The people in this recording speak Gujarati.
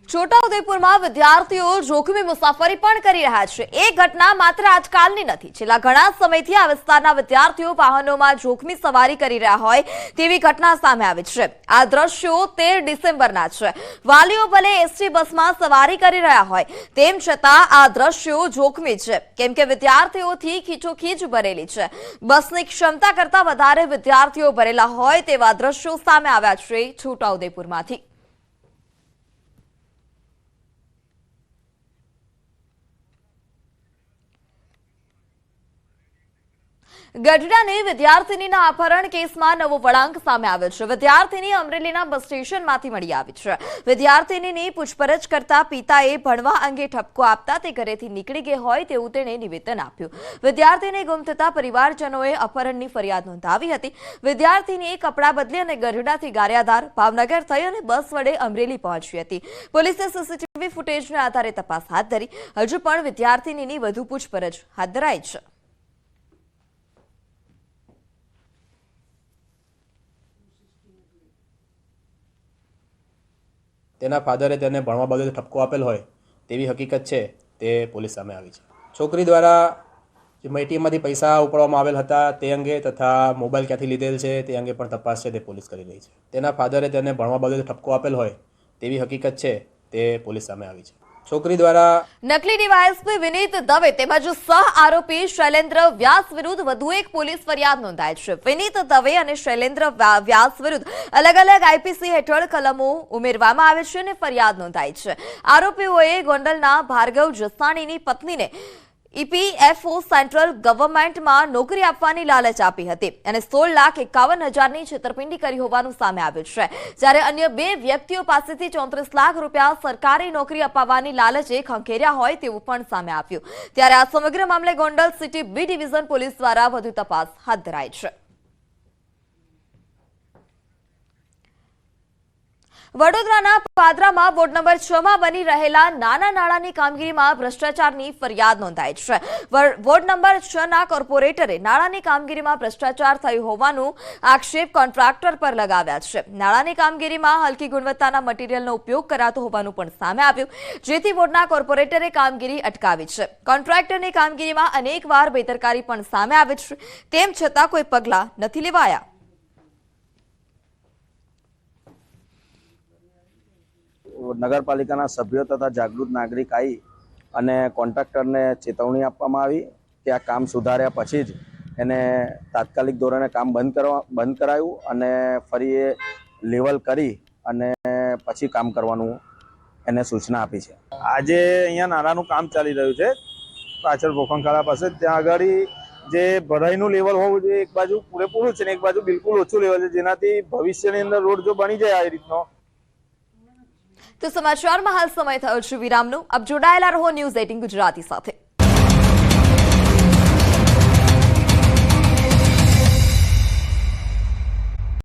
છોટાઉદેપુરમાં વિદ્યાર્થીઓ જોખમી મુસાફરી પણ કરી રહ્યા છે। એ ઘટના માત્ર આજકાલની નથી। છેલ્લા ઘણા સમયથી આ વિસ્તારના વિદ્યાર્થીઓ વાહનોમાં જોખમી સવારી કરી રહ્યા હોય તેવી ઘટના સામે આવી છે। આ દ્રશ્યો 13 ડિસેમ્બરના છે। વાલીઓ ભલે એસટી બસમાં સવારી કરી રહ્યા હોય તેમ છતાં આ દ્રશ્યો જોખમી છે, કેમ કે વિદ્યાર્થીઓથી ખીચોખીચ ભરેલી છે। બસની ક્ષમતા કરતાં વધારે વિદ્યાર્થીઓ ભરેલા હોય તેવા દ્રશ્યો સામે આવ્યા છે છોટાઉદેપુરમાંથી। ગઢડાની વિદ્યાર્થીનીના અપહરણ કેસમાં નવો વળાંક સામે આવ્યો છે। વિદ્યાર્થીની અમરેલીના બસ સ્ટેશનમાંથી મળી આવી છે। વિદ્યાર્થીનીની પૂછપરછ કરતા પિતાએ ભણવા અંગે ઠપકો આપતા તે ઘરેથી નીકળી ગઈ હોય તેવું તેણે નિવેદન આપ્યું। વિદ્યાર્થીની ગુમ થતા પરિવારજનોએ અપહરણની ફરિયાદ નોંધાવી હતી। વિદ્યાર્થીનીએ કપડાં બદલી અને ગઢડાથી ગારિયાધાર ભાવનગર થઈ અને બસ વડે અમરેલી પહોંચી હતી। પોલીસે સીસીટીવી ફૂટેજના આધારે તપાસ હાથ ધરી। હજુ પણ વિદ્યાર્થીનીની વધુ પૂછપરછ હાથ ધરાઈ છે। તેના ફાધરે તેને ભણવા બાબતે ઠપકો આપેલ હોય તેવી હકીકત છે તે પોલીસ સામે આવી છે। છોકરી દ્વારા જે એટીએમમાંથી પૈસા ઉપાડવામાં આવેલ હતા તે અંગે તથા મોબાઈલ ક્યાંથી લીધેલ છે તે અંગે પણ તપાસ છે તે પોલીસ કરી રહી છે। તેના ફાધરે તેને ભણવા બાબતે ઠપકો આપેલ હોય તેવી હકીકત છે તે પોલીસ સામે આવી છે। છોકરી દ્વારા નકલી ડીવાયએસપી વિનીત દવે તેમજ સહ આરોપી શૈલેન્દ્ર વ્યાસ વિરુદ્ધ વધુ એક પોલીસ ફરિયાદ નોંધાઈ છે। વિનીત દવે અને શૈલેન્દ્ર વ્યાસ વિરુદ્ધ અલગ અલગ આઈપીસી હેઠળ કલમો ઉમેરવામાં આવે છે અને ફરિયાદ નોંધાઈ છે। આરોપીઓએ ગોંડલના ભાર્ગવ જસાણીની પત્નીને ઈપીએફઓ સેન્ટ્રલ ગવર્મેન્ટમાં નોકરી આપવાની લાલચ આપી હતી અને 16,51,000ની છેતરપિંડી કરી હોવાનું સામે આવ્યું છે। જ્યારે અન્ય બે વ્યક્તિઓ પાસેથી 34 લાખ રૂપિયા સરકારી નોકરી અપાવવાની લાલચે ખંખેર્યા હોય તેવું પણ સામે આવ્યું। ત્યારે આ સમગ્ર મામલે Gondal city B division police દ્વારા વધુ તપાસ હાથ ધરાઈ છે। વડોદરાના પાદરામાં વોર્ડ નંબર 6માં બની રહેલા નાના નાળાની કામગીરીમાં ભ્રષ્ટાચારની ફરિયાદ નોંધાઈ છે। વોર્ડ નંબર 6ના કોર્પોરેટરે નાળાની કામગીરીમાં ભ્રષ્ટાચાર થયો હોવાનો આક્ષેપ કોન્ટ્રાક્ટર પર લગાવ્યા છે। નાળાની કામગીરીમાં હલકી ગુણવત્તાના મટીરીયલનો ઉપયોગ કરાતો હોવાનું પણ સામે આવ્યું, જેથી વોર્ડના કોર્પોરેટરે કામગીરી અટકાવી છે। કોન્ટ્રાક્ટરની કામગીરીમાં અનેકવાર બેદરકારી પણ સામે આવી છે, તેમ છતાં કોઈ પગલાં નથી લેવાયા। નગરપાલિકાના સભ્યો તથા જાગૃત નાગરિક આવી અને કોન્ટ્રાક્ટરને ચેતવણી આપવામાં આવી કે આ કામ સુધાર્યા પછી જ એને તાત્કાલિક ધોરણે કામ બંધ કરાયું અને ફરી એ લેવલ કરી અને પછી કામ કરવાનું એને સૂચના આપી છે। આજે અહીંયા નાળાનું કામ ચાલી રહ્યું છે પાછળ ભોખણખાડા પાસે। ત્યાં આગળ જે ભરાઈનું લેવલ હોવું જોઈએ એક બાજુ પૂરેપૂરું છે ને એક બાજુ બિલકુલ ઓછું લેવલ છે, જેનાથી ભવિષ્યની અંદર રોડ જો બની જાય આ રીતનો। તો સમાચારમાં હાલ સમય થયો છે વિરામનો। આપ જોડાયેલા રહો ન્યૂઝ 18 ગુજરાતી સાથે।